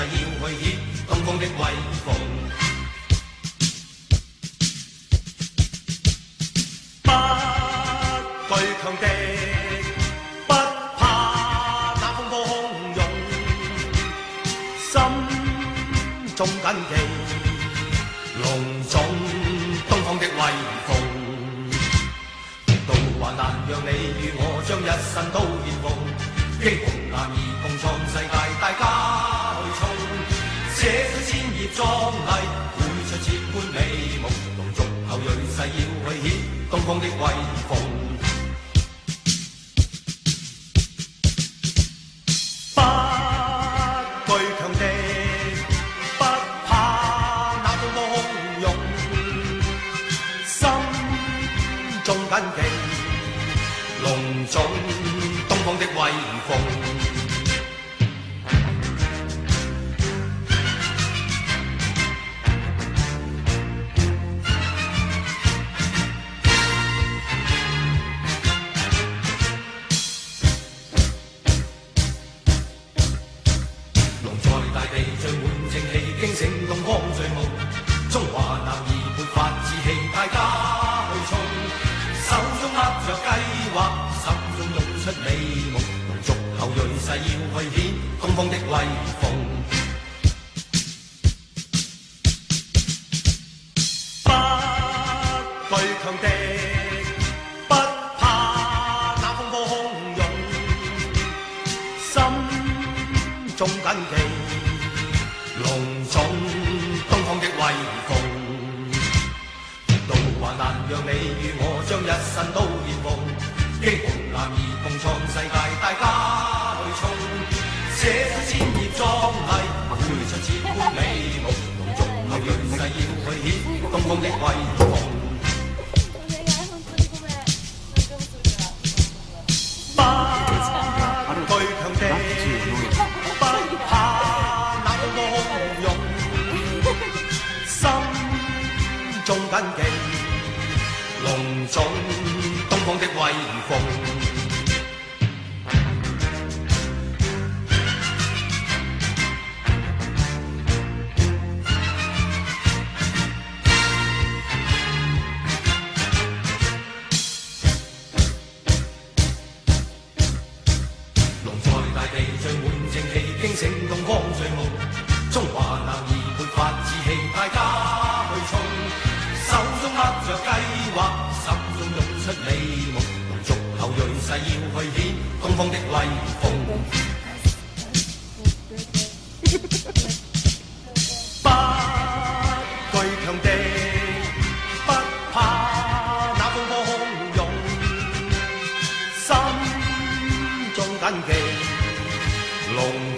要去顯東方的威風。不懼強敵，不怕那風波洶湧，心中緊記隆重東方的威風。道還難讓你與我將一生都獻奉，英雄男兒共創世界，大家去衝。這水千葉壯麗，繪出千般美夢，龍族後裔誓要去顯東方的威風。不懼強敵，不怕那風波洶湧，心中緊記隆重東方的威風。龍在大地聚滿正氣，驚醒東方歲夢。中華男兒勃發志氣，大家去衝。手中握着計劃，心中湧出美夢。龍族後裔誓要去顯東方的威風。不懼強敵，不怕那風波洶湧，心中緊記隆重東方的威風。道還難讓你與我將一生都獻奉，英雄男兒共創世界，大家去衝。這水千葉壯麗，繪出千般美夢，龍族後裔誓要去顯東方的威風。不懼強敵，不怕那風波洶湧，心中緊記隆重東方的威風。龍在大地聚滿正氣，驚醒東方歲夢。中華男兒勃發志氣，大家去衝。手中握着計劃，心中湧出美夢。龍族後裔誓要去顯東方的威風。